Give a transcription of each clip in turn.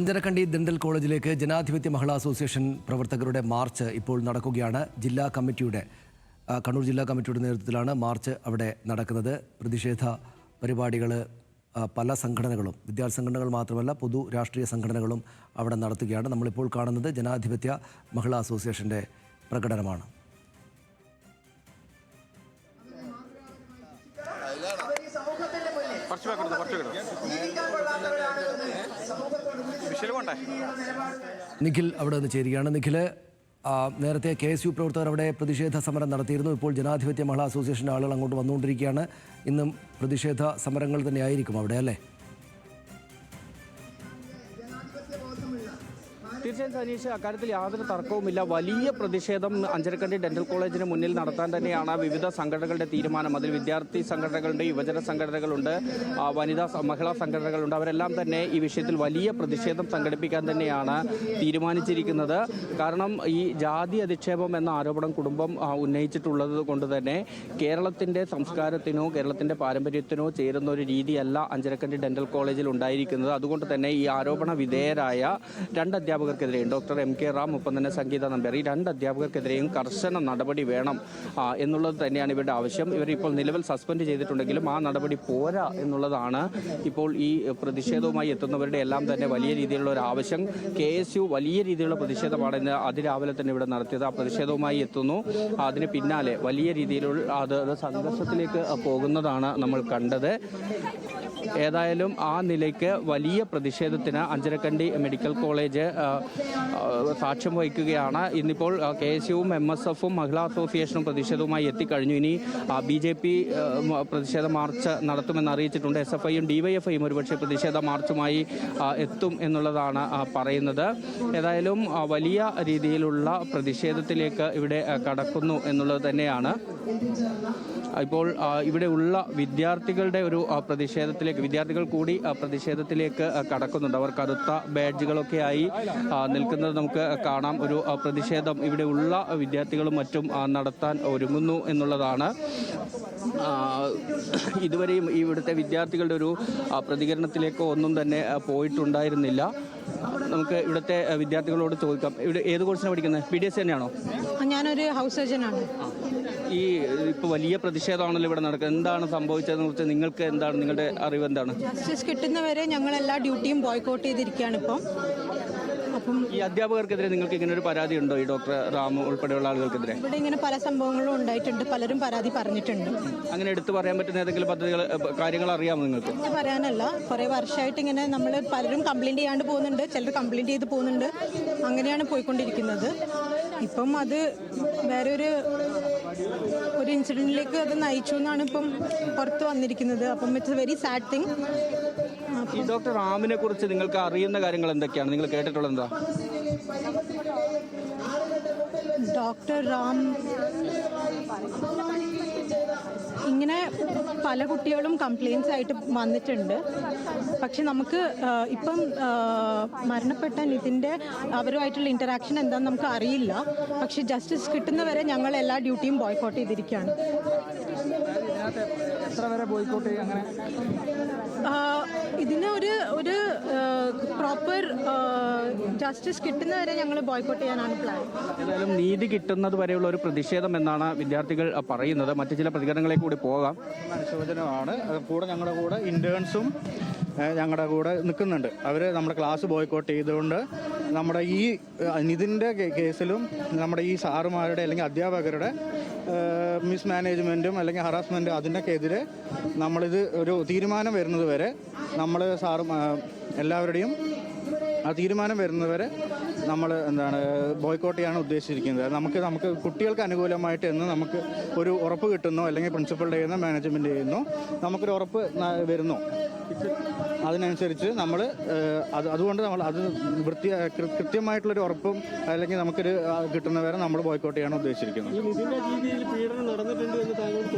Anjarakandy dental കോളേജിലേക്ക് ജനാധിപത്യ മഹിളാ association പ്രവർത്തകരുടെ മാർച്ച് ഇപ്പോൾ നടക്കുകയാണ്. കണ്ണൂർ ജില്ലാ കമ്മിറ്റിയുടെ നേതൃത്വത്തിലാണ് മാർച്ച് അവിടെ നടക്കുന്നത്. പ്രതിഷേധ പരിപാടികൾ പല സംഘടനകളും, വിദ്യാർത്ഥി സംഘടനകൾ മാത്രമല്ല പൊതു രാഷ്ട്രീയ സംഘടനകളും അവിടെ നടത്തുകയാണ്. നമ്മളിപ്പോൾ കാണുന്നത് ജനാധിപത്യ മഹിളാ അസോസിയേഷൻ്റെ പ്രകടനമാണ്. നിഖിൽ അവിടെ നിന്ന് ചേരുകയാണ്. നിഖില്, നേരത്തെ KSU പ്രവർത്തകർ അവിടെ പ്രതിഷേധ സമരം നടത്തിയിരുന്നു. ഇപ്പോൾ ജനാധിപത്യ മഹിളാ അസോസിയേഷൻ്റെ ആളുകൾ അങ്ങോട്ട് വന്നുകൊണ്ടിരിക്കുകയാണ്. ഇന്നും പ്രതിഷേധ സമരങ്ങൾ തന്നെയായിരിക്കും അവിടെ, അല്ലേ? തീർച്ചയായും സനീഷ്, അക്കാര്യത്തിൽ യാതൊരു തർക്കവുമില്ല. വലിയ പ്രതിഷേധം അഞ്ചരക്കണ്ടി ഡെന്റൽ കോളേജിന് മുന്നിൽ നടത്താൻ തന്നെയാണ് വിവിധ സംഘടനകളുടെ തീരുമാനം. അതിൽ വിദ്യാർത്ഥി സംഘടനകളുണ്ട്, യുവജന സംഘടനകളുണ്ട്, മഹിളാ സംഘടനകളുണ്ട്. അവരെല്ലാം തന്നെ ഈ വിഷയത്തിൽ വലിയ പ്രതിഷേധം സംഘടിപ്പിക്കാൻ തന്നെയാണ് തീരുമാനിച്ചിരിക്കുന്നത്. കാരണം ഈ ജാതി അധിക്ഷേപം എന്ന ആരോപണം കുടുംബം ഉന്നയിച്ചിട്ടുള്ളത് കൊണ്ട് തന്നെ കേരളത്തിൻ്റെ സംസ്കാരത്തിനോ കേരളത്തിൻ്റെ പാരമ്പര്യത്തിനോ ചേരുന്ന ഒരു രീതിയല്ല അഞ്ചരക്കണ്ടി ഡെന്റൽ കോളേജിൽ ഉണ്ടായിരിക്കുന്നത്. അതുകൊണ്ട് തന്നെ ഈ ആരോപണ വിധേയരായ രണ്ട് അധ്യാപകർക്കെതിരെയും ഡോക്ടർ MK റാം, ഒപ്പം തന്നെ സംഗീത നമ്പ്യാർ, ഈ രണ്ട് അധ്യാപകർക്കെതിരെയും കർശന നടപടി വേണം എന്നുള്ളത് തന്നെയാണ് ഇവരുടെ ആവശ്യം. ഇവരിപ്പോൾ നിലവിൽ സസ്പെൻഡ് ചെയ്തിട്ടുണ്ടെങ്കിലും ആ നടപടി പോരാ എന്നുള്ളതാണ് ഇപ്പോൾ ഈ പ്രതിഷേധവുമായി എത്തുന്നവരുടെ എല്ലാം തന്നെ വലിയ രീതിയിലുള്ള ഒരു ആവശ്യം. KSU വലിയ രീതിയിലുള്ള പ്രതിഷേധമാണ് ഇന്ന് അതിരാവിലെ തന്നെ ഇവിടെ നടത്തിയത്. ആ പ്രതിഷേധവുമായി എത്തുന്നു. അതിന് പിന്നാലെ വലിയ രീതിയിലുള്ള അത് സംഘർഷത്തിലേക്ക് പോകുന്നതാണ് നമ്മൾ കണ്ടത്. ഏതായാലും ആ നിലയ്ക്ക് വലിയ പ്രതിഷേധത്തിന് അഞ്ചരക്കണ്ടി മെഡിക്കൽ കോളേജ് സാക്ഷ്യം വഹിക്കുകയാണ്. ഇന്നിപ്പോൾ KSUവും MSFും മഹിളാ അസോസിയേഷനും പ്രതിഷേധവുമായി എത്തിക്കഴിഞ്ഞു. ഇനി BJP പ്രതിഷേധ മാർച്ച് നടത്തുമെന്ന് അറിയിച്ചിട്ടുണ്ട്. SFIയും DYFIയും ഒരുപക്ഷെ പ്രതിഷേധ മാർച്ചുമായി എത്തും എന്നുള്ളതാണ് പറയുന്നത്. ഏതായാലും വലിയ രീതിയിലുള്ള പ്രതിഷേധത്തിലേക്ക് ഇവിടെ കടക്കുന്നു എന്നുള്ളത് തന്നെയാണ്. ഇപ്പോൾ ഇവിടെ ഉള്ള വിദ്യാർത്ഥികളുടെ ഒരു വിദ്യാർത്ഥികൾ കൂടി പ്രതിഷേധത്തിലേക്ക് കടക്കുന്നുണ്ട്. അവർ കറുത്ത ബാഡ്ജുകളൊക്കെയായി നിൽക്കുന്നത് നമുക്ക് കാണാം. ഒരു പ്രതിഷേധം ഇവിടെ ഉള്ള വിദ്യാർത്ഥികളും മറ്റും നടത്താൻ ഒരുങ്ങുന്നു എന്നുള്ളതാണ്. ഇതുവരെയും ഇവിടുത്തെ വിദ്യാർത്ഥികളുടെ ഒരു പ്രതികരണത്തിലേക്ക് ഒന്നും തന്നെ പോയിട്ടുണ്ടായിരുന്നില്ല. നമുക്ക് ഇവിടുത്തെ വിദ്യാർത്ഥികളോട് ചോദിക്കാം. ഇവിടെ ഏത് കോഴ്സിനാണ് പഠിക്കുന്നത്? BDS തന്നെയാണോ? ഞാനൊരു ഹൗസ് സർജനാണ്. ഈ ഇപ്പോൾ വലിയ പ്രതിഷേധമാണല്ലോ ഇവിടെ നടക്കുന്നത്. എന്താണ് സംഭവിച്ചതെന്ന് കുറിച്ച് നിങ്ങൾക്ക് എന്താണ്, നിങ്ങളുടെ അറിവ് എന്താണ്? ജസ്റ്റിസ് കിട്ടുന്നവരെ ഞങ്ങൾ എല്ലാ ഡ്യൂട്ടിയും ബോയ്ക്കോട്ട് ചെയ്തിരിക്കുകയാണ് ഇപ്പം. ഈ അധ്യാപകർക്കെതിരെ നിങ്ങൾക്ക് ഇങ്ങനെ ഒരു പരാതി ഉണ്ടോ? ഈ ഡോക്ടർ റാം ഉൾപ്പെടെയുള്ള ആളുകൾക്കെതിരെ ഇവിടെ ഇങ്ങനെ പല സംഭവങ്ങളും ഉണ്ടായിട്ടുണ്ട്. പലരും പരാതി പറഞ്ഞിട്ടുണ്ട്. അങ്ങനെ എടുത്തു പറയാൻ പറ്റുന്ന ഏതെങ്കിലും പദ്ധതികൾ, കാര്യങ്ങൾ അറിയാമോ നിങ്ങൾക്ക്? പറയാനല്ല, കുറേ വർഷമായിട്ട് ഇങ്ങനെ നമ്മൾ പലരും കംപ്ലൈൻറ്റ് ചെയ്യാണ്ട് പോകുന്നുണ്ട്, ചിലർ കംപ്ലൈൻറ്റ് ചെയ്ത് പോകുന്നുണ്ട്. അങ്ങനെയാണ് പോയിക്കൊണ്ടിരിക്കുന്നത്. ഇപ്പം അത് വേറെ ഒരു ഇൻസിഡൻറ്റിലേക്ക് അത് നയിച്ചു എന്നാണ് ഇപ്പം പുറത്ത് വന്നിരിക്കുന്നത്. അപ്പം it's A very sad thing. ഈ ഡോക്ടർ റാമിനെ കുറിച്ച് നിങ്ങൾക്ക് അറിയുന്ന കാര്യങ്ങൾ എന്തൊക്കെയാണ്? നിങ്ങൾ കേട്ടിട്ടുള്ളത് എന്താ? ഡോക്ടർ റാം ഇങ്ങനെ പല കുട്ടികളും കംപ്ലയിൻസ് ആയിട്ട് വന്നിട്ടുണ്ട്. പക്ഷെ നമുക്ക് ഇപ്പം മരണപ്പെട്ട നിതിൻ്റെ അവരുമായിട്ടുള്ള ഇൻറ്ററാക്ഷൻ എന്താണെന്ന് നമുക്ക് അറിയില്ല. പക്ഷെ ജസ്റ്റിസ് കിട്ടുന്നവരെ ഞങ്ങൾ എല്ലാ ഡ്യൂട്ടിയും ബോയ്ക്കോട്ട് ചെയ്തിരിക്കുകയാണ്. എത്ര വരെ ബോയ്ക്കോട്ട് ചെയ്യും? അങ്ങനെ ഇതിന് ഒരു പ്രോപ്പർ ജസ്റ്റിസ് കിട്ടുന്നവരെ ഞങ്ങൾ ബോയ്ക്കോട്ട് ചെയ്യാനാണ് പ്ലാൻ. ഏതായാലും നീതി കിട്ടുന്നത് വരെയുള്ള ഒരു പ്രതിഷേധം എന്നാണ് വിദ്യാർത്ഥികൾ പറയുന്നത്. മറ്റു ചില പ്രതികരണങ്ങളിലേക്ക് കൂടി പോകാം. അനുശോചനമാണ്. കൂടെ ഞങ്ങളുടെ കൂടെ ഇൻറ്റേൺസും ഞങ്ങളുടെ കൂടെ നിൽക്കുന്നുണ്ട്. അവർ നമ്മുടെ ക്ലാസ് ബോയ്ക്കോട്ട് ചെയ്തുകൊണ്ട് നമ്മുടെ ഈ നിതിൻ്റെ കേസിലും നമ്മുടെ ഈ സാറുമാരുടെ അല്ലെങ്കിൽ അധ്യാപകരുടെ മിസ്മാനേജ്മെൻറ്റും അല്ലെങ്കിൽ ഹറാസ്മെൻറ്റും അതിൻ്റെക്കെതിരെ നമ്മളിത് ഒരു തീരുമാനം വരുന്നത് വരെ നമ്മൾ എല്ലാവരുടെയും ആ തീരുമാനം വരുന്നവരെ നമ്മൾ ബോയ്ക്കോട്ട് ചെയ്യാൻ ഉദ്ദേശിച്ചിരിക്കുന്നത്. നമുക്ക് കുട്ടികൾക്ക് അനുകൂലമായിട്ട് എന്ന് നമുക്ക് ഒരു ഉറപ്പ് കിട്ടുന്നു, അല്ലെങ്കിൽ പ്രിൻസിപ്പളുടെ ചെയ്യുന്നു, മാനേജ്മെൻറ്റ് ചെയ്യുന്നു, നമുക്കൊരു ഉറപ്പ് വരുന്നു. അതിനനുസരിച്ച് നമ്മൾ അതുകൊണ്ട് നമ്മൾ അത് കൃത്യമായിട്ടുള്ളൊരു ഉറപ്പും അല്ലെങ്കിൽ നമുക്കൊരു കിട്ടുന്നവരെ നമ്മൾ ബോയ്ക്കോട്ട് ചെയ്യാൻ ഉദ്ദേശിച്ചിരിക്കുന്നത്.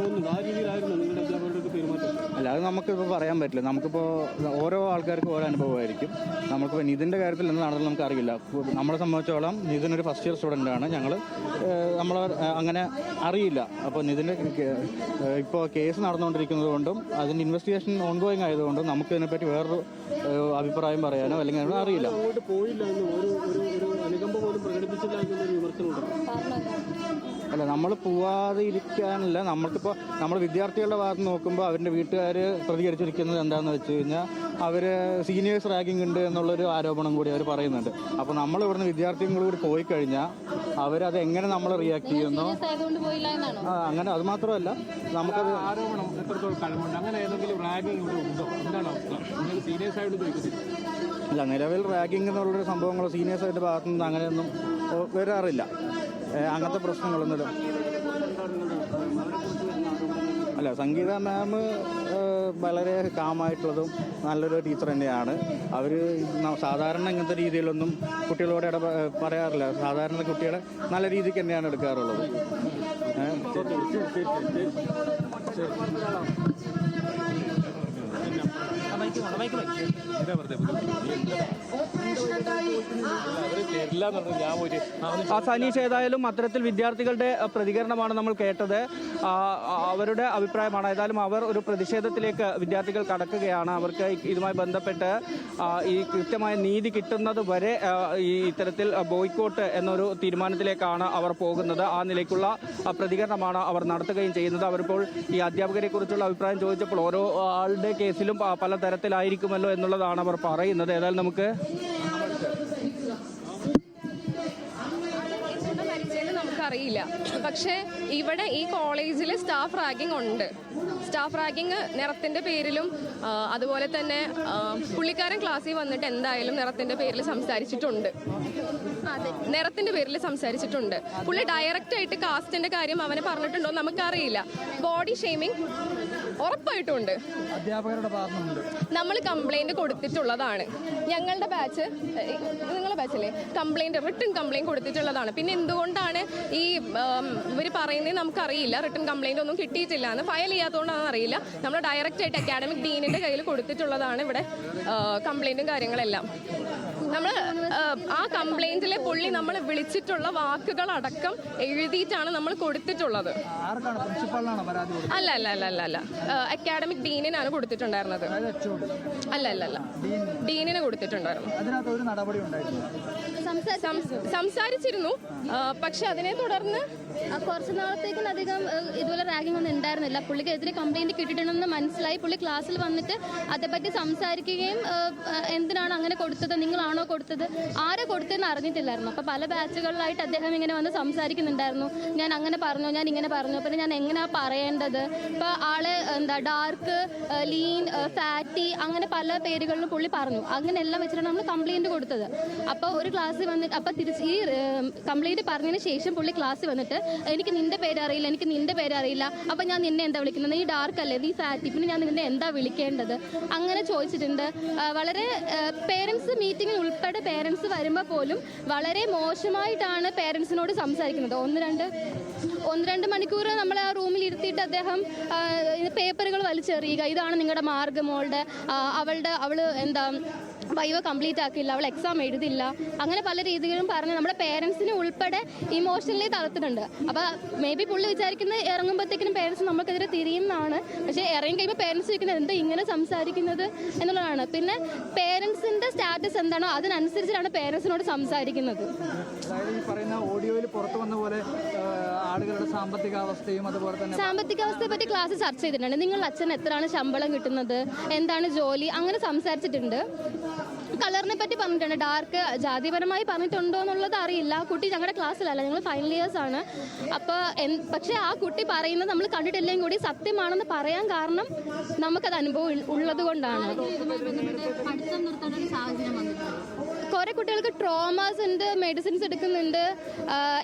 അല്ല, അത് നമുക്കിപ്പോൾ പറയാൻ പറ്റില്ല. നമുക്കിപ്പോൾ ഓരോ ആൾക്കാർക്കും ഓരോ അനുഭവമായിരിക്കും. നമുക്കിപ്പോൾ നിതിൻ്റെ കാര്യത്തിൽ എന്ത് നടന്നത് നമുക്കറിയില്ല. നമ്മളെ സംബന്ധിച്ചോളം നിതിൻ ഒരു ഫസ്റ്റ് ഇയർ സ്റ്റുഡൻ്റാണ്. നമ്മൾ അങ്ങനെ അറിയില്ല. അപ്പോൾ നിതിൻ്റെ ഇപ്പോൾ കേസ് നടന്നുകൊണ്ടിരിക്കുന്നത് കൊണ്ടും അതിൻ്റെ ഇൻവെസ്റ്റിഗേഷൻ ഓൺഗോയിങ് ആയതുകൊണ്ടും നമുക്കിതിനെപ്പറ്റി വേറൊരു അഭിപ്രായം പറയാനോ അല്ലെങ്കിൽ അങ്ങനെ അറിയില്ല. അല്ല, നമ്മൾ പോവാതെ ഇരിക്കാനല്ല. നമ്മൾക്കിപ്പോൾ നമ്മൾ വിദ്യാർത്ഥികളുടെ ഭാഗത്ത് നോക്കുമ്പോൾ അവരുടെ വീട്ടുകാർ പ്രതികരിച്ചിരിക്കുന്നത് എന്താണെന്ന് വെച്ച് കഴിഞ്ഞാൽ അവർ സീനിയേഴ്സ് റാഗിങ് ഉണ്ട് എന്നുള്ളൊരു ആരോപണം കൂടി അവർ പറയുന്നുണ്ട്. അപ്പോൾ നമ്മൾ ഇവിടുന്ന് വിദ്യാർത്ഥികൾ കൂടി പോയി കഴിഞ്ഞാൽ അവരത് എങ്ങനെ നമ്മൾ റിയാക്ട് ചെയ്യുന്നു അങ്ങനെ. അത് മാത്രമല്ല, നമുക്കത് ആരോപണം എത്രത്തോളം കലമുണ്ട്, അങ്ങനെ ഏതെങ്കിലും റാഗിങ് ഇവിടെ ഉണ്ടോ, എന്താണ് അവസ്ഥ? നിങ്ങൾ സീരിയസ് ആയിട്ട് ചോദിക്കുന്നില്ല. ഇല്ല, നിലവിൽ റാഗിങ് എന്നുള്ളൊരു സംഭവങ്ങൾ സീനിയേഴ്സായിട്ട് ഭാഗത്തു നിന്ന് അങ്ങനെയൊന്നും വരാറില്ല. അങ്ങനത്തെ പ്രശ്നങ്ങളൊന്നുമില്ല. അല്ല, സംഗീത മാം വളരെ കാമായിട്ടുള്ളതും നല്ലൊരു ടീച്ചർ തന്നെയാണ്. അവർ സാധാരണ ഇങ്ങനത്തെ രീതിയിലൊന്നും കുട്ടികളോട് പറയാറില്ല. സാധാരണ കുട്ടികളെ നല്ല രീതിക്ക് തന്നെയാണ് എടുക്കാറുള്ളത്. സനീഷ്, ഏതായാലും അത്തരത്തിൽ വിദ്യാർത്ഥികളുടെ പ്രതികരണമാണ് നമ്മൾ കേട്ടത്. അവരുടെ അഭിപ്രായമാണ്. ഏതായാലും അവർ ഒരു പ്രതിഷേധത്തിലേക്ക് വിദ്യാർത്ഥികൾ കടക്കുകയാണ്. അവർക്ക് ഇതുമായി ബന്ധപ്പെട്ട് ഈ കൃത്യമായ നീതി കിട്ടുന്നത് വരെ ഈ ഇത്തരത്തിൽ ബോയ്ക്കോട്ട് എന്നൊരു തീരുമാനത്തിലേക്കാണ് അവർ പോകുന്നത്. ആ നിലയ്ക്കുള്ള പ്രതികരണമാണ് അവർ നടത്തുകയും ചെയ്യുന്നത്. അവരിപ്പോൾ ഈ അധ്യാപകരെ കുറിച്ചുള്ള അഭിപ്രായം ചോദിച്ചപ്പോൾ ഓരോ ആളുടെ കേസിലും പല തരത്തിലായിരിക്കുമല്ലോ എന്നുള്ളതാണ് അവർ പറയുന്നത്. ഏതായാലും നമുക്ക് അറിയില്ല. പക്ഷേ ഇവിടെ ഈ കോളേജിൽ സ്റ്റാഫ് റാഗിംഗ് ഉണ്ട്. സ്റ്റാഫ് റാഗിങ് നിറത്തിൻ്റെ പേരിലും അതുപോലെ തന്നെ പുള്ളിക്കാരൻ ക്ലാസ്സിൽ വന്നിട്ട് എന്തായാലും നിറത്തിൻ്റെ പേരിൽ സംസാരിച്ചിട്ടുണ്ട്. അതെ, നിറത്തിൻ്റെ പേരിൽ സംസാരിച്ചിട്ടുണ്ട്. പുള്ളി ഡയറക്റ്റായിട്ട് കാസ്റ്റിൻ്റെ കാര്യം അവനെ പറഞ്ഞിട്ടുണ്ടോ നമുക്കറിയില്ല. ബോഡി ഷെയ്മിങ് ഉറപ്പായിട്ടുണ്ട്. അധ്യാപകരുടെ ഭാഗത്തുനിന്നുണ്ട്. നമ്മൾ കംപ്ലൈൻറ്റ് കൊടുത്തിട്ടുള്ളതാണ്. ഞങ്ങളുടെ ബാച്ച്, നിങ്ങളുടെ ബാച്ചല്ലേ, റിട്ടൺ കംപ്ലൈൻറ്റ് കൊടുത്തിട്ടുള്ളതാണ്. പിന്നെ എന്തുകൊണ്ടാണ് ഈ ഇവർ പറയുന്നത് നമുക്കറിയില്ല. റിട്ടൺ കംപ്ലൈൻറ്റ് ഒന്നും കിട്ടിയിട്ടില്ല എന്ന്. ഫയൽ ചെയ്യാത്തതുകൊണ്ടാണെന്ന് അറിയില്ല. നമ്മൾ ഡയറക്റ്റായിട്ട് അക്കാഡമിക് ഡീനിൻ്റെ കയ്യിൽ കൊടുത്തിട്ടുള്ളതാണ് ഇവിടെ കംപ്ലൈൻറ്റും കാര്യങ്ങളെല്ലാം. നമ്മൾ ആ കംപ്ലൈൻറ്റിലെ പുള്ളി നമ്മൾ വിളിച്ചിട്ടുള്ള വാക്കുകളടക്കം എഴുതിയിട്ടാണ് നമ്മൾ കൊടുത്തിട്ടുള്ളത്. അല്ല അല്ല അല്ല അല്ല അല്ല അക്കാഡമിക് ഡീനിനാണ് കൊടുത്തിട്ടുണ്ടായിരുന്നത്. അല്ല അല്ല അല്ല ഡീനിന് കൊടുത്തിട്ടുണ്ടായിരുന്നു. സംസാരിച്ചിരുന്നു. പക്ഷെ അതിനെ തുടർന്ന് കുറച്ച് നാളത്തേക്കും അധികം ഇതുപോലെ റാഗിംഗ് ഒന്നും ഉണ്ടായിരുന്നില്ല. പുള്ളിക്കെതിരെ കംപ്ലൈൻറ്റ് കിട്ടിയിട്ടുണ്ടെന്ന് മനസ്സിലായി. പുള്ളി ക്ലാസ്സിൽ വന്നിട്ട് അതേപ്പറ്റി സംസാരിക്കുകയും എന്തിനാണ് അങ്ങനെ കൊടുത്തത്, നിങ്ങളാണോ കൊടുത്തത്, ആരെ കൊടുത്തതെന്ന് അറിഞ്ഞിട്ടില്ലായിരുന്നു. അപ്പോൾ പല ബാച്ചുകളിലായിട്ട് അദ്ദേഹം ഇങ്ങനെ വന്ന് സംസാരിക്കുന്നുണ്ടായിരുന്നു. ഞാൻ അങ്ങനെ പറഞ്ഞു, ഞാൻ ഇങ്ങനെ പറഞ്ഞു, പിന്നെ ഞാൻ എങ്ങനെയാണ് പറയേണ്ടത്. ഇപ്പോൾ ആളെ ഡാർക്ക്, ലീൻ, ഫാറ്റി അങ്ങനെ പല പേരുകളിലും പുള്ളി പറഞ്ഞു. അങ്ങനെയെല്ലാം വെച്ചിട്ടാണ് നമ്മൾ കംപ്ലൈൻറ്റ് കൊടുത്തത്. അപ്പോൾ ഒരു ക്ലാസ്സിൽ വന്നിട്ട് അപ്പോൾ തിരിച്ച് ഈ കംപ്ലൈൻറ്റ് പറഞ്ഞതിന് ശേഷം പുള്ളി ക്ലാസ്സിൽ വന്നിട്ട് എനിക്ക് നിൻ്റെ പേരറിയില്ല, എനിക്ക് നിൻ്റെ പേരറിയില്ല, അപ്പോൾ ഞാൻ നിന്നെ എന്താ വിളിക്കുന്നത്, നീ ഡാർക്ക് അല്ലേ, നീ ഫാറ്റി, പിന്നെ ഞാൻ നിന്നെ എന്താ വിളിക്കേണ്ടത്, അങ്ങനെ ചോദിച്ചിട്ടുണ്ട്. വളരെ പേരൻസ് മീറ്റിങ്ങിൽ ഉൾപ്പെടെ പേരൻസ് വരുമ്പോൾ പോലും വളരെ മോശമായിട്ടാണ് പേരൻസിനോട് സംസാരിക്കുന്നത്. ഒന്ന് രണ്ട് മണിക്കൂർ നമ്മൾ ആ റൂമിൽ ഇരുത്തിയിട്ട് അദ്ദേഹം പേപ്പറുകൾ വലിച്ചെറിയുക, ഇതാണ് നിങ്ങളുടെ മാർഗ്ഗം, അവൾ എന്താ വൈവ കംപ്ലീറ്റ് ആക്കില്ല, അവൾ എക്സാം എഴുതില്ല, അങ്ങനെ പല രീതികളും പറഞ്ഞ് നമ്മുടെ പേരൻസിനെ ഉൾപ്പെടെ ഇമോഷണലി തളർത്തുന്നുണ്ട്. അപ്പോൾ മേ ബി പുള്ളി വിചാരിക്കുന്നത് ഇറങ്ങുമ്പോഴത്തേക്കിനും പേരൻസ് നമുക്കെതിരെ തിരിയുന്നതാണ്. പക്ഷേ ഇറങ്ങി കഴിയുമ്പോൾ പേരൻസ് ചോദിക്കുന്നത് എന്താ ഇങ്ങനെ സംസാരിക്കുന്നത് എന്നുള്ളതാണ്. പിന്നെ പേരൻസിൻ്റെ സ്റ്റാറ്റസ് എന്താണോ അതിനനുസരിച്ചിട്ടാണ് പേരൻസിനോട് സംസാരിക്കുന്നത്. അതായത് ഈ പറയുന്ന ഓഡിയോയിൽ പുറത്തു വന്ന പോലെ ആളുകളുടെ സാമ്പത്തികാവസ്ഥയും അതുപോലെ തന്നെ സാമ്പത്തികാവസ്ഥയെ പറ്റി ക്ലാസ് ചർച്ച ചെയ്തിട്ടുണ്ട്. നിങ്ങളുടെ അച്ഛൻ എത്രയാണ് ശമ്പളം കിട്ടുന്നത്, എന്താണ് ജോലി, അങ്ങനെ സംസാരിച്ചിട്ടുണ്ട്. കളറിനെ പറ്റി പറഞ്ഞിട്ടുണ്ട്. ഡാർക്ക് ജാതിപരമായി പറഞ്ഞിട്ടുണ്ടോ എന്നുള്ളത് അറിയില്ല. കുട്ടി ഞങ്ങളുടെ ക്ലാസ്സിലല്ല, ഞങ്ങൾ ഫൈനൽ ഇയേഴ്സ് ആണ്. അപ്പോൾ പക്ഷേ ആ കുട്ടി പറയുന്നത് നമ്മൾ കണ്ടിട്ടില്ലെങ്കിൽ കൂടി സത്യമാണെന്ന് പറയാൻ കാരണം നമുക്കത് അനുഭവം ഉള്ളത് കൊണ്ടാണ്. കുറേ കുട്ടികൾക്ക് ട്രോമാസ് ഉണ്ട്, മെഡിസിൻസ് എടുക്കുന്നുണ്ട്,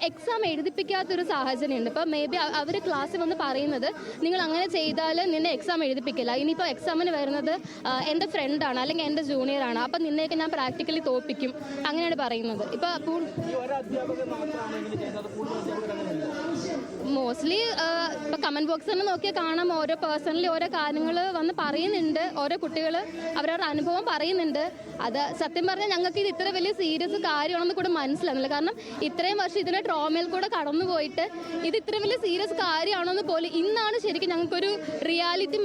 എക്സാം എഴുതിപ്പിക്കാത്തൊരു സാഹചര്യമുണ്ട്. ഇപ്പോൾ മേ ബി അവർ ക്ലാസ്സിൽ വന്ന് പറയുന്നത് നിങ്ങൾ അങ്ങനെ ചെയ്താൽ നിന്നെ എക്സാം എഴുതിപ്പിക്കില്ല, ഇനിയിപ്പോൾ എക്സാമിന് വരുന്നത് എൻ്റെ ഫ്രണ്ടാണ് അല്ലെങ്കിൽ എൻ്റെ ജൂനിയറാണ്, അപ്പം നിന്നെയൊക്കെ ഞാൻ പ്രാക്ടിക്കലി തോൽപ്പിക്കും, അങ്ങനെയാണ് പറയുന്നത്. ഇപ്പോൾ മോസ്റ്റ്ലി ഇപ്പോൾ കമൻറ്റ് ബോക്സ് തന്നെ നോക്കിയാൽ കാണാം, ഓരോ പേഴ്സണലി ഓരോ കാര്യങ്ങൾ വന്ന് പറയുന്നുണ്ട്, ഓരോ കുട്ടികൾ അവരവരുടെ അനുഭവം പറയുന്നുണ്ട്. അത് സത്യം പറഞ്ഞാൽ ഞങ്ങൾക്ക് ഇത് ഇത്ര വലിയ സീരിയസ് കാര്യമാണെന്ന് കൂടെ മനസ്സിലാകുന്നില്ല. കാരണം ഇത്രയും വർഷം ഇതിൻ്റെ ട്രോമയിൽ കൂടെ കടന്നു പോയിട്ട് ഇത് ഇത്ര വലിയ സീരിയസ് കാര്യമാണെന്ന് പോലും ഇന്നാണ് ശരിക്കും ഞങ്ങൾക്കൊരു റിയാലിറ്റി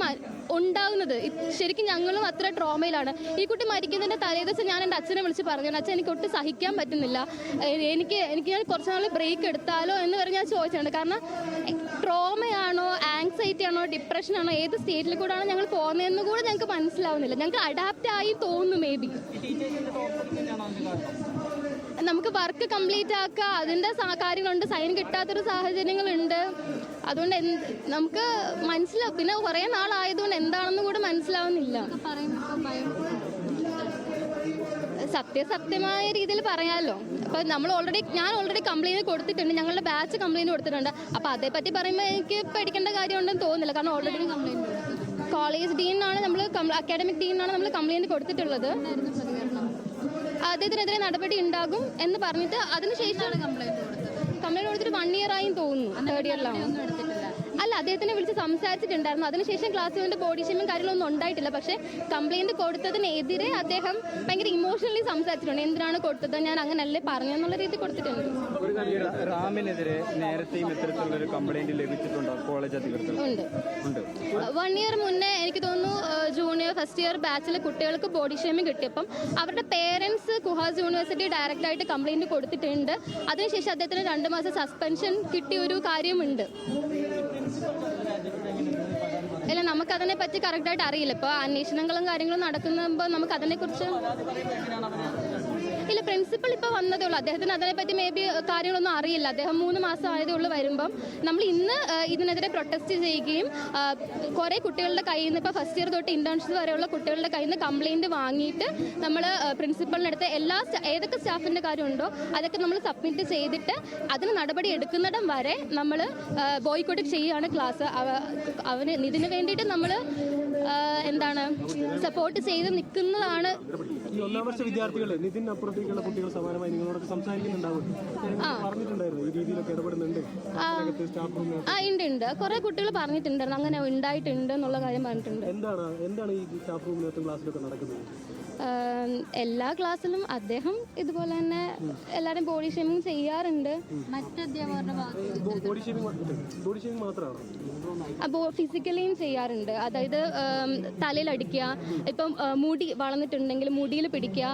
ഉണ്ടാകുന്നത്. ശരിക്കും ഞങ്ങളും അത്ര ട്രോമയിലാണ്. ഈ കുട്ടി മരിക്കുന്നതിൻ്റെ തലേദിവസം ഞാൻ എൻ്റെ അച്ഛനെ വിളിച്ച് പറഞ്ഞു, അച്ഛൻ എനിക്ക് ഒട്ടും സഹിക്കാൻ പറ്റുന്നില്ല, എനിക്ക് ഞാൻ കുറച്ച് നാൾ ബ്രേക്ക് എടുത്താലോ എന്ന് വരെ ഞാൻ ചോദിച്ചിട്ടുണ്ട്. കാരണം ട്രോമയാണോ ആങ്സൈറ്റി ആണോ ഡിപ്രഷൻ ആണോ ഏത് സ്റ്റേറ്റിൽ കൂടെയാണ് ഞങ്ങൾ പോകുന്നതെന്ന് കൂടെ ഞങ്ങൾക്ക് മനസ്സിലാവുന്നില്ല. ഞങ്ങൾക്ക് അഡാപ്റ്റ് ആയി തോന്നുന്നു. മേ ബി നമുക്ക് വർക്ക് കംപ്ലീറ്റ് ആക്കുക, അതിൻ്റെ കാര്യങ്ങളുണ്ട്, സൈൻ കിട്ടാത്തൊരു സാഹചര്യങ്ങളുണ്ട്. അതുകൊണ്ട് നമുക്ക് മനസ്സിലാവും. പിന്നെ കുറേ നാളായതുകൊണ്ട് എന്താണെന്ന് കൂടെ മനസ്സിലാവുന്നില്ല. സത്യമായ രീതിയിൽ പറയാമല്ലോ. അപ്പോൾ ഞാൻ ഓൾറെഡി കംപ്ലയിൻറ്റ് കൊടുത്തിട്ടുണ്ട്, ഞങ്ങളുടെ ബാച്ച് കംപ്ലയിൻറ്റ് കൊടുത്തിട്ടുണ്ട്. അപ്പോൾ അതേപ്പറ്റി പറയുമ്പോൾ എനിക്ക് പേടിക്കേണ്ട കാര്യമുണ്ടെന്ന് തോന്നുന്നില്ല. കാരണം ഓൾറെഡി കോളേജ് ഡീനാണ് അക്കാഡമിക് ഡീനാണ് നമ്മൾ കംപ്ലയിൻറ്റ് കൊടുത്തിട്ടുള്ളത്. അദ്ദേഹത്തിനെതിരെ നടപടി ഉണ്ടാകും എന്ന് പറഞ്ഞിട്ട് അതിനുശേഷമാണ് കംപ്ലയിൻറ്റ് കൊടുത്തിട്ട് 1 year ആയി തോന്നുന്നു. 3rd ഇയറിലാണ്. അല്ല, അദ്ദേഹത്തിനെ വിളിച്ച് സംസാരിച്ചിട്ടുണ്ടായിരുന്നു. അതിനുശേഷം ക്ലാസ്സിൽ ബോഡി ഷേമിങ് കാര്യങ്ങളൊന്നും ഉണ്ടായിട്ടില്ല. പക്ഷേ കംപ്ലയിൻറ്റ് കൊടുത്തതിനെതിരെ അദ്ദേഹം ഭയങ്കര ഇമോഷണലി സംസാരിച്ചിട്ടുണ്ട്. എന്തിനാണ് കൊടുത്തത്, ഞാൻ അങ്ങനല്ലേ പറഞ്ഞെന്നുള്ള രീതി കൊടുത്തിട്ടുണ്ട്. റാമിനെതിരെ നേരത്തെയും ഇത്തരത്തിലുള്ളൊരു കംപ്ലയിന്റ് ലഭിച്ചിട്ടുണ്ടോ കോളേജ് അധികൃതർ? ഉണ്ട്. 1 year മുന്നേ എനിക്ക് തോന്നുന്നു ജൂനിയർ ഫസ്റ്റ് ഇയർ ബാച്ചിലെ കുട്ടികൾക്ക് ബോഡി ഷേമിങ് കിട്ടിയപ്പം അവരുടെ പേരൻസ് കുഹാസ് യൂണിവേഴ്സിറ്റി ഡയറക്റ്റായിട്ട് കംപ്ലയിൻറ്റ് കൊടുത്തിട്ടുണ്ട്. അതിനുശേഷം അദ്ദേഹത്തിന് 2 മാസം സസ്പെൻഷൻ കിട്ടിയ ഒരു കാര്യമുണ്ട്. ഇല്ല, നമുക്കതിനെ പറ്റി കറക്റ്റായിട്ട് അറിയില്ല. ഇപ്പോൾ അന്വേഷണങ്ങളും കാര്യങ്ങളും നടക്കുമ്പോൾ നമുക്കതിനെക്കുറിച്ച് ഇല്ല. പ്രിൻസിപ്പൾ ഇപ്പോൾ വന്നതേ ഉള്ളൂ. അദ്ദേഹത്തിന് അതിനെപ്പറ്റി മേ ബി കാര്യങ്ങളൊന്നും അറിയില്ല. അദ്ദേഹം 3 മാസം ആയതേ ഉള്ളൂ വരുമ്പം. നമ്മൾ ഇന്ന് ഇതിനെതിരെ പ്രൊട്ടസ്റ്റ് ചെയ്യുകയും കുറേ കുട്ടികളുടെ കയ്യിൽ നിന്ന്, ഇപ്പോൾ ഫസ്റ്റ് ഇയർ തൊട്ട് ഇൻറ്റേൺഷിപ്പ് വരെയുള്ള കുട്ടികളുടെ കയ്യിൽ നിന്ന് കംപ്ലയിൻറ്റ് വാങ്ങിയിട്ട് നമ്മൾ പ്രിൻസിപ്പളിനടുത്ത് ഏതൊക്കെ സ്റ്റാഫിൻ്റെ കാര്യമുണ്ടോ അതൊക്കെ നമ്മൾ സബ്മിറ്റ് ചെയ്തിട്ട് അതിന് നടപടി എടുക്കുന്നിടം വരെ നമ്മൾ ബോയ്ക്കോട്ട് ചെയ്യുകയാണ് ക്ലാസ്. ഇതിന് വേണ്ടിയിട്ട് നമ്മൾ സപ്പോർട്ട് ചെയ്ത് നിൽക്കുന്നതാണ്. ഈ 1ാം വർഷ വിദ്യാർത്ഥികൾ ഇതിനപ്പുറത്തേക്കുള്ള കുട്ടികൾ സമാനമായി നിങ്ങളോടൊക്കെ സംസാരിക്കുന്നുണ്ടാവും, പറഞ്ഞിട്ടുണ്ടായിരുന്നു ഈ രീതിയിലൊക്കെ ഇടപെടുന്നുണ്ട്? ഉണ്ട്. കുറെ കുട്ടികൾ പറഞ്ഞിട്ടുണ്ടായിരുന്നു അങ്ങനെ ഉണ്ടായിട്ടുണ്ട് എന്നുള്ള കാര്യം പറഞ്ഞിട്ടുണ്ട്. എന്താണ് ഈ സ്റ്റാഫ് റൂമിനകത്തും ക്ലാസ്സിലൊക്കെ നടക്കുന്നത്? എല്ലാ ക്ലാസ്സിലും അദ്ദേഹം ഇതുപോലെ തന്നെ എല്ലാവരും ബോഡി ഷേമിങ് ചെയ്യാറുണ്ട്. അപ്പോൾ ഫിസിക്കലിയും ചെയ്യാറുണ്ട്. അതായത് തലയിലടിക്കുക, ഇപ്പം മുടി വളർന്നിട്ടുണ്ടെങ്കിൽ മുടിയിൽ പിടിക്കുക,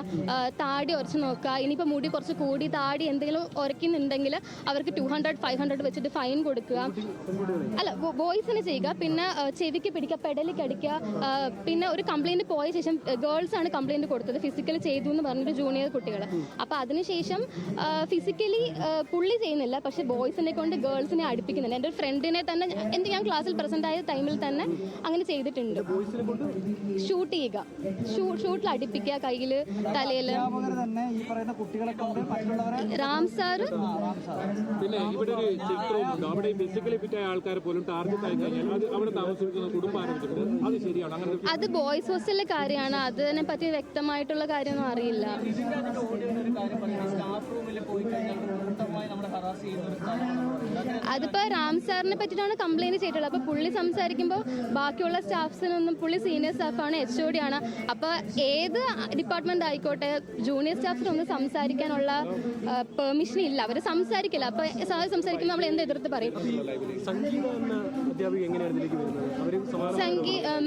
താടി ഉരച്ച് നോക്കുക. ഇനിയിപ്പോൾ മുടി കുറച്ച് കൂടി താടി എന്തെങ്കിലും ഉരയ്ക്കുന്നുണ്ടെങ്കിൽ അവർക്ക് 200-500 വെച്ചിട്ട് ഫൈൻ കൊടുക്കുക. അല്ല, ബോയ്സിന് ചെയ്യുക. പിന്നെ ചെവിക്ക് പിടിക്കുക, പെടലിക്ക് അടിക്കുക. പിന്നെ ഒരു കംപ്ലയിൻറ്റ് പോയ ശേഷം ഗേൾസ് ആണ് കംപ്ലയിൻറ്റ് കൊടുത്തത്, ഫിസിക്കലി ചെയ്തു എന്ന് പറഞ്ഞിട്ട് ജൂനിയർ കുട്ടികൾ. അപ്പോൾ അതിനുശേഷം ഫിസിക്കലി പുള്ളി ചെയ്യുന്നില്ല, പക്ഷേ ബോയ്സിനെ കൊണ്ട് ഗേൾസിനെ അടുപ്പിക്കുന്നുണ്ട്. എൻ്റെ ഒരു ഫ്രണ്ടിനെ തന്നെ ഞാൻ ക്ലാസ്സിൽ പ്രസന്റ് ആയ ടൈമിൽ തന്നെ അങ്ങനെ ചെയ്തിട്ടുണ്ട്. ഷൂട്ട് ചെയ്യുക, ഷൂട്ടിൽ അടുപ്പിക്കുക, കയ്യിൽ തലയിൽ. റാം സാറ് പിന്നെ ഇവിടെ ഒരു ചിത്രമുണ്ട്, അവിടെ ഫിസിക്കലി ഫിറ്റായ ആൾക്കാരെ പോലും ടാർഗറ്റ് ആയി കഴിഞ്ഞാൽ അവിടെ താമസിക്കുന്ന കുടുംബം ആരംഭിച്ചിട്ടുണ്ട്. അത് ശരിയാണ്? അത് ബോയ്സ് ഹോസ്റ്റലിലെ കാര്യമാണ്. അതിനെ പറ്റി വ്യക്തമായിട്ടുള്ള കാര്യമൊന്നും അറിയില്ല. അതിപ്പോൾ റാം സാറിനെ പറ്റിയിട്ടാണ് കംപ്ലയിൻറ്റ് ചെയ്തിട്ടുള്ളത്. അപ്പോൾ പുള്ളി സംസാരിക്കുമ്പോൾ ബാക്കിയുള്ള സ്റ്റാഫ്സിനൊന്നും, പുള്ളി സീനിയർ സ്റ്റാഫാണ്, HOD ആണ്. അപ്പോൾ ഏത് ഡിപ്പാർട്ട്മെൻറ്റ് ആയിക്കോട്ടെ ജൂനിയർ സ്റ്റാഫിനൊന്നും സംസാരിക്കാനുള്ള പെർമിഷൻ ഇല്ല, അവർ സംസാരിക്കില്ല. അപ്പോൾ സാർ സംസാരിക്കുമ്പോൾ നമ്മൾ എന്ത് എതിർത്ത് പറയും?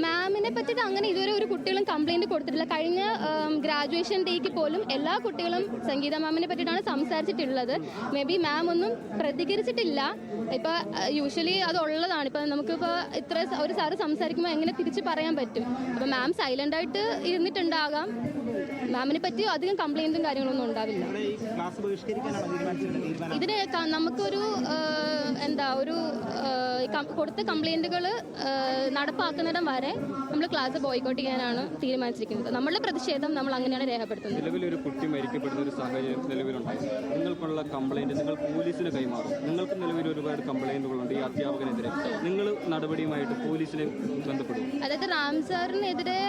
മാമിനെ പറ്റിയിട്ട് അങ്ങനെ ഇതുവരെ ഒരു കുട്ടികളും കംപ്ലയിൻറ്റ് കൊടുത്തിട്ടില്ല. കഴിഞ്ഞ ഗ്രാജുവേഷൻ ഡേക്ക് പോലും എല്ലാ കുട്ടികളും സംഗീത മാമിനെ പറ്റിയിട്ടാണ് സംസാരിച്ചിട്ടുള്ളത്. മേ ബി മാം ഒന്നും പ്രതികരിച്ചിട്ടില്ല. ഇപ്പോൾ യൂഷ്വലി അത് ഉള്ളതാണ്. ഇപ്പോൾ നമുക്കിപ്പോൾ ഇത്ര ഒരു സാറ് സംസാരിക്കുമ്പോൾ എങ്ങനെ തിരിച്ച് പറയാൻ പറ്റും? അപ്പോൾ മാം സൈലൻ്റായിട്ട് ഇരുന്നിട്ടുണ്ടാകാം. മാമിനെ പറ്റി അധികം കംപ്ലൈൻറ്റും കാര്യങ്ങളൊന്നും ഉണ്ടാവില്ല. ഇതിന് നമുക്കൊരു കൊടുത്ത കംപ്ലൈൻറ്റുകൾ നടപ്പാക്കുന്നിടം വരെ നമ്മൾ ക്ലാസ് ബോയ്ക്കോട്ട് ചെയ്യാനാണ് തീരുമാനിച്ചിരിക്കുന്നത്. നമ്മളുടെ പ്രതിഷേധം നമ്മൾ അങ്ങനെയാണ് രേഖപ്പെടുത്തുന്നത്. നിലവിലൊരു കുട്ടി മരിക്കപ്പെടുന്ന ഒരു സാഹചര്യം നിലവിലുണ്ടായി. നിങ്ങൾക്കുള്ള കംപ്ലൈൻറ്റ് നിങ്ങൾ പോലീസിന് കൈമാറും. നിങ്ങൾക്ക് നിലവിൽ ഒരുപാട് കംപ്ലൈൻറ്റുകളുണ്ട് ഈ അധ്യാപകനെതിരെ. നിങ്ങൾ നടപടിയുമായിട്ട് പോലീസിനെ ബന്ധപ്പെടും. അതായത് റാം സാറിനെതിരെ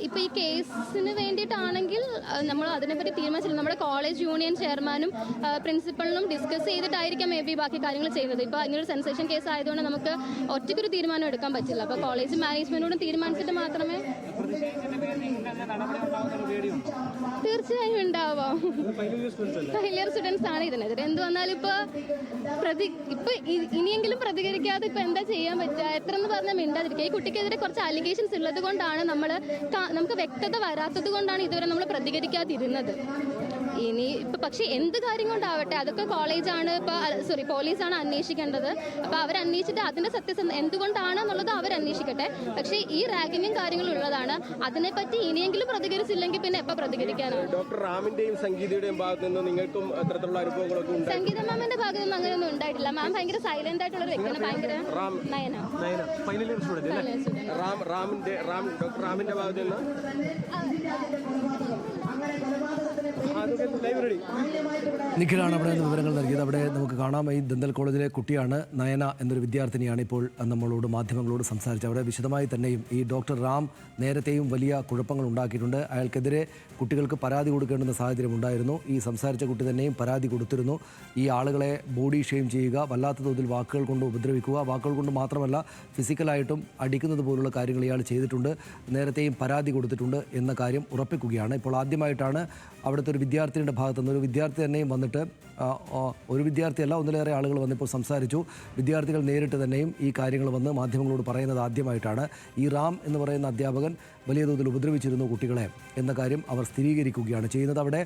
ഇപ്പോൾ ഈ കേസിന് വേണ്ടിയിട്ടാണെങ്കിൽ നമ്മൾ അതിനെപ്പറ്റി തീരുമാനിച്ചില്ല. നമ്മുടെ കോളേജ് യൂണിയൻ ചെയർമാനും പ്രിൻസിപ്പളിനും ഡിസ്കസ് ചെയ്തിട്ടായിരിക്കാം മേ ബി ബാക്കി കാര്യങ്ങൾ ചെയ്യുന്നത്. ഇപ്പോൾ ഇങ്ങനൊരു സെൻസേഷൻ കേസ് ആയതുകൊണ്ട് നമുക്ക് ഒറ്റയ്ക്കൊരു തീരുമാനം എടുക്കാൻ പറ്റില്ല. അപ്പോൾ കോളേജ് മാനേജ്മെൻറ്റോടും തീരുമാനിച്ചിട്ട് മാത്രമേ. തീർച്ചയായും ഉണ്ടാവാം. ഫെയിലിയർ സ്റ്റുഡൻസ് ആണ് ഇതിനെതിരെ എന്ത് വന്നാലും ഇപ്പോൾ ഇനിയെങ്കിലും പ്രതികരിക്കാതെ ഇപ്പോൾ എന്താ ചെയ്യാൻ പറ്റുക? എത്ര എന്ന് പറഞ്ഞാൽ മിണ്ടാതിരിക്കുക. ഈ കുട്ടിക്കെതിരെ കുറച്ച് അലിഗേഷൻസ് ഉള്ളത് കൊണ്ടാണ് നമുക്ക് വ്യക്തത വരാത്തത് കൊണ്ടാണ് ഇതുവരെ നമ്മൾ പ്രതികരിക്കാതിരുന്നത്. ഇനി ഇപ്പം പക്ഷേ എന്ത് കാര്യം കൊണ്ടാവട്ടെ അതൊക്കെ കോളേജാണ് പോലീസാണ് അന്വേഷിക്കേണ്ടത്. അപ്പോൾ അവരന്വേഷിച്ചിട്ട് അതിൻ്റെ സത്യസന്ധത എന്തുകൊണ്ടാണെന്നുള്ളത് അവരന്വേഷിക്കട്ടെ. പക്ഷേ ഈ റാഗിങ്ങും കാര്യങ്ങളും ഉള്ളതാണ്. അതിനെപ്പറ്റി ഇനിയെങ്കിലും പ്രതികരിച്ചില്ലെങ്കിൽ പിന്നെ എപ്പോൾ പ്രതികരിക്കാനാണ്? ഡോക്ടർ റാമിന്റെയും സംഗീതയുടെയും ഭാഗത്ത് നിന്ന് നിങ്ങൾക്കും അത്തരത്തിലുള്ള അനുഭവങ്ങളൊക്കെ ഉണ്ട്? സംഗീത മാമിന്റെ ഭാഗത്തൊന്നും അങ്ങനെയൊന്നും ഉണ്ടായിട്ടില്ല. മാം ഭയങ്കര സൈലന്റ് ആയിട്ടുള്ള ഒരു വ്യക്തിയാണ്. ഭയങ്കര ഡോക്ടർ റാമിന്റെ ഭാഗത്ത് നിന്ന് നിഖിലാണ് അവിടെ നിന്ന് വിവരങ്ങൾ നൽകിയത്. അവിടെ നമുക്ക് കാണാം ഈ ദന്തൽ കോളേജിലെ കുട്ടിയാണ് നയന എന്നൊരു വിദ്യാർത്ഥിനിയാണ് ഇപ്പോൾ നമ്മളോട് മാധ്യമങ്ങളോട് സംസാരിച്ചത്. അവിടെ വിശദമായി തന്നെയും ഈ ഡോക്ടർ റാം നേരത്തെയും വലിയ കുഴപ്പങ്ങൾ ഉണ്ടാക്കിയിട്ടുണ്ട്. അയാൾക്കെതിരെ കുട്ടികൾക്ക് പരാതി കൊടുക്കേണ്ടുന്ന സാഹചര്യം ഉണ്ടായിരുന്നു. ഈ സംസാരിച്ച കുട്ടി തന്നെയും പരാതി കൊടുത്തിരുന്നു. ഈ ആളുകളെ ബോഡി ഷെയിം ചെയ്യുക, വല്ലാത്ത തോതിൽ വാക്കുകൾ കൊണ്ട് ഉപദ്രവിക്കുക, വാക്കുകൾ കൊണ്ട് മാത്രമല്ല ഫിസിക്കലായിട്ടും അടിക്കുന്നത് പോലുള്ള കാര്യങ്ങൾ ഇയാൾ ചെയ്തിട്ടുണ്ട്. നേരത്തെയും പരാതി കൊടുത്തിട്ടുണ്ട് എന്ന കാര്യം ഉറപ്പിക്കുകയാണ്. ഇപ്പോൾ ആദ്യമായിട്ടാണ് അവിടുത്തെ ഒരു വിദ്യാർത്ഥിയുടെ ഭാഗത്തുനിന്ന് ഒരു വിദ്യാർത്ഥി തന്നെയും വന്നിട്ട്, ഒരു വിദ്യാർത്ഥിയല്ല ഒന്നിലേറെ ആളുകൾ വന്നിപ്പോൾ സംസാരിച്ചു. വിദ്യാർത്ഥികൾ നേരിട്ട് തന്നെയും ഈ കാര്യങ്ങൾ വന്ന് മാധ്യമങ്ങളോട് പറയുന്നത് ആദ്യമായിട്ടാണ്. ഈ റാം എന്ന് പറയുന്ന അധ്യാപകൻ വലിയ തോതിൽ ഉപദ്രവിച്ചിരുന്നു കുട്ടികളെ എന്ന കാര്യം അവർ സ്ഥിരീകരിക്കുകയാണ് ചെയ്യുന്നത്. അവിടെ